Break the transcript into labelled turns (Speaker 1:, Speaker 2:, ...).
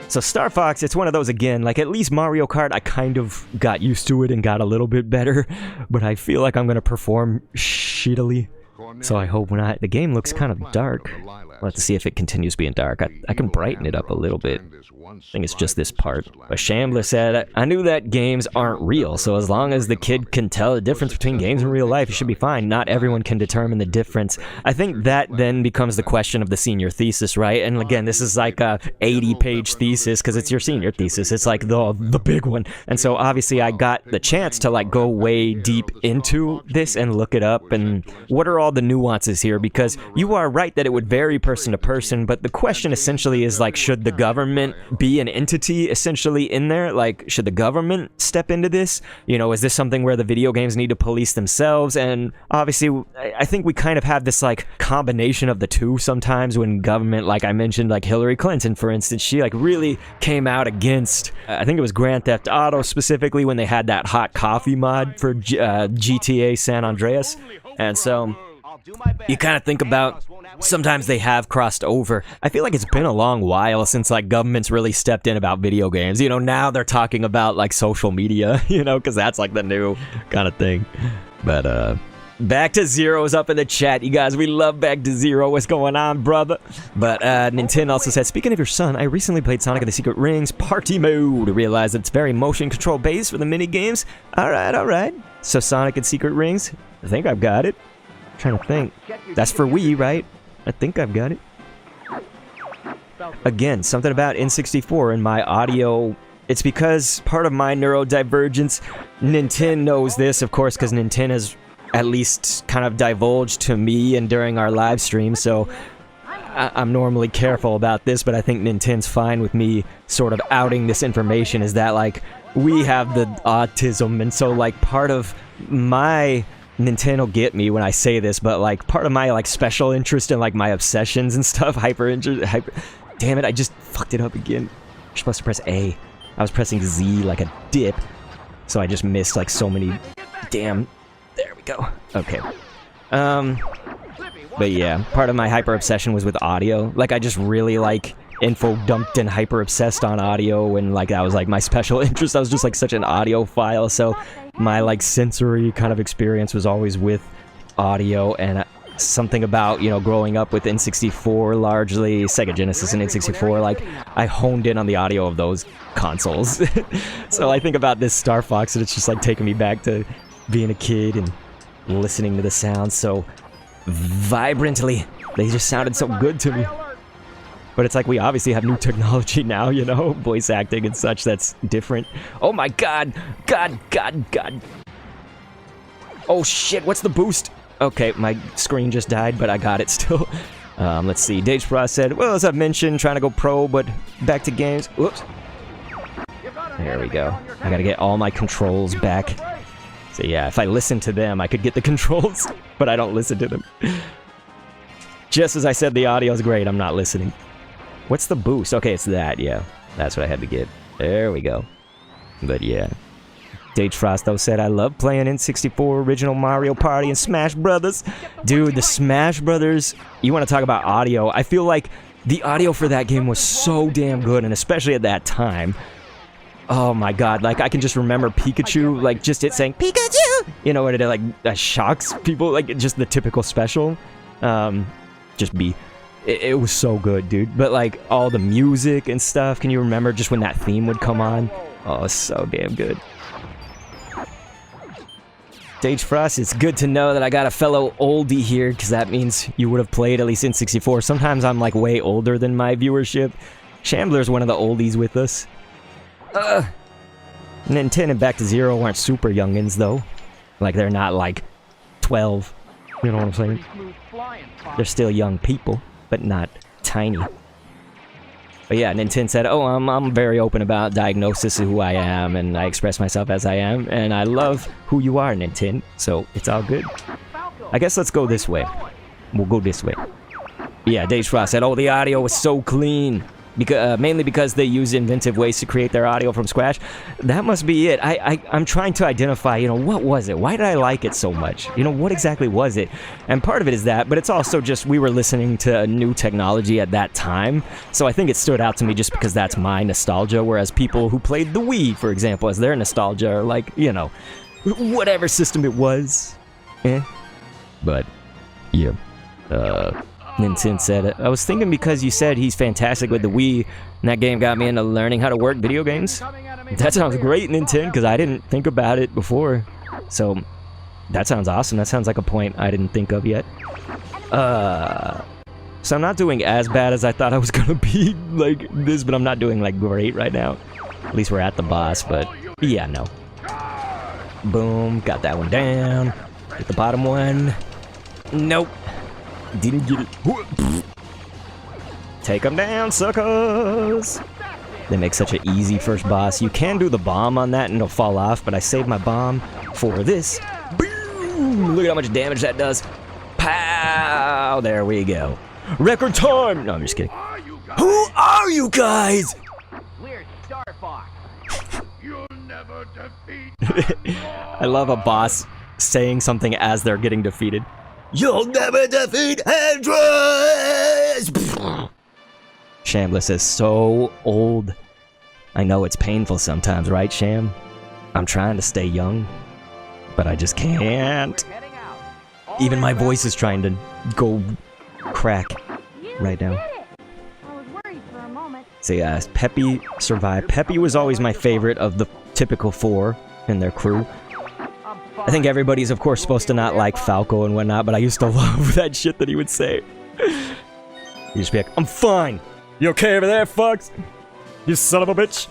Speaker 1: So Star Fox, it's one of those again, like at least Mario Kart, I kind of got used to it and got a little bit better, but I feel like I'm gonna perform shittily. So I hope not. The game looks kind of dark. We'll have to see if it continues being dark. I can brighten it up a little bit. I think it's just this part. But Shambler said, I knew that games aren't real, so as long as the kid can tell the difference between games and real life, it should be fine. Not everyone can determine the difference. I think that then becomes the question of the senior thesis, right? And again, this is like a 80-page thesis, because it's your senior thesis. It's like the big one. And so obviously I got the chance to like go way deep into this and look it up, and what are all the nuances here, because you are right that it would vary person to person, but the question essentially is like, should the government be an entity essentially in there? Like, should the government step into this? You know, is this something where the video games need to police themselves? And obviously, I think we kind of have this like combination of the two sometimes when government, like I mentioned, like Hillary Clinton, for instance, she like really came out against, I think it was Grand Theft Auto specifically, when they had that hot coffee mod for GTA San Andreas. And so you kind of think about, sometimes they have crossed over. I feel like it's been a long while since like governments really stepped in about video games. You know, now they're talking about like social media, you know, because that's like the new kind of thing. But Back to Zero's up in the chat, you guys. We love Back to Zero. What's going on, brother? But Nintendo also said, speaking of your son, I recently played Sonic and the Secret Rings Party Mode. Realized that it's very motion control based for the mini games. All right. So Sonic and Secret Rings, I think I've got it. I'm trying to think. That's for Wii, right? I think I've got it. Again, something about N64 and my audio. It's because part of my neurodivergence, Nintendo knows this, of course, because Nintendo has at least kind of divulged to me and during our live stream, so I'm normally careful about this, but I think Nintendo's fine with me sort of outing this information, is that, like, we have the autism, and so, like, part of my... Nintendo get me when I say this, but, like, part of my, like, special interest in, like, my obsessions and stuff, Damn it, I just fucked it up again. You're supposed to press A. I was pressing Z like a dip, so I just missed, like, so many... Damn. There we go. Okay. But yeah, part of my hyper obsession was with audio. Like, I just really, like, info dumped and hyper obsessed on audio, and, like, that was, like, my special interest. I was just, like, such an audiophile, so my, like, sensory kind of experience was always with audio, and something about, you know, growing up with N64 largely, Sega Genesis and N64, like, I honed in on the audio of those consoles. So I think about this Star Fox, and it's just, like, taking me back to being a kid and listening to the sounds so vibrantly. They just sounded so good to me. But it's like we obviously have new technology now, you know, voice acting and such that's different. Oh my god! God. Oh shit, what's the boost? Okay, my screen just died, but I got it still. Let's see, Dage Frost said, well, as I've mentioned, trying to go pro, but back to games. Whoops. There we go. I gotta get all my controls back. So yeah, if I listen to them, I could get the controls, but I don't listen to them. Just as I said, the audio's great, I'm not listening. What's the boost? Okay, it's that, yeah. That's what I had to get. There we go. But yeah. Dage Frost, though, said, I love playing N64, original Mario Party, and Smash Brothers. Dude, the Smash Brothers, you want to talk about audio. I feel like the audio for that game was so damn good, and especially at that time. Oh my god, like, I can just remember Pikachu, like, just it saying, Pikachu! You know, and it, like, shocks people, like, just the typical special. It was so good, dude. But, like, all the music and stuff, can you remember just when that theme would come on? Oh, it's so damn good. Dage Frost, it's good to know that I got a fellow oldie here, because that means you would have played at least N64. Sometimes I'm, like, way older than my viewership. Shambler's one of the oldies with us. Nintendo and Back to Zero aren't super youngins, though. Like, they're not, like, 12. You know what I'm saying? They're still young people, but not tiny. But yeah, Nintendo said, oh, I'm very open about diagnosis of who I am, and I express myself as I am, and I love who you are, Nintendo, so it's all good. I guess let's go this way. We'll go this way. Yeah, Dage Frost said, oh, the audio was so clean. mainly because they use inventive ways to create their audio from scratch. That must be it. I'm trying to identify, you know, what was it? Why did I like it so much? You know, what exactly was it? And part of it is that, but it's also just we were listening to new technology at that time, so I think it stood out to me just because that's my nostalgia, whereas people who played the Wii, for example, as their nostalgia, are like, you know, whatever system it was. But, yeah. Ninten said, I was thinking because you said he's fantastic with the Wii, and that game got me into learning how to work video games. That sounds great, Ninten, because I didn't think about it before. So, that sounds awesome. That sounds like a point I didn't think of yet. So I'm not doing as bad as I thought I was gonna be like this, but I'm not doing like great right now. At least we're at the boss, but yeah, no. Boom, got that one down. Get the bottom one. Nope. Didn't get it. Take them down, suckers! They make such an easy first boss. You can do the bomb on that and it'll fall off, but I saved my bomb for this. Boom! Look at how much damage that does. Pow! There we go. Record time! No, I'm just kidding. Who are you guys?
Speaker 2: We're Star Fox. You'll never defeat.
Speaker 1: I love a boss saying something as they're getting defeated. You'll never defeat Andress! Shambliss is so old. I know it's painful sometimes, right, Sham? I'm trying to stay young, but I just can't. Even my voice is trying to go crack right now.
Speaker 3: I was worried for a moment.
Speaker 1: So yeah, Peppy survived. Peppy was always my favorite of the typical 4 in their crew. I think everybody's, of course, supposed to not like Falco and whatnot, but I used to love that shit that he would say. He'd just be like, I'm fine. You okay over there, Fox? You son of a bitch?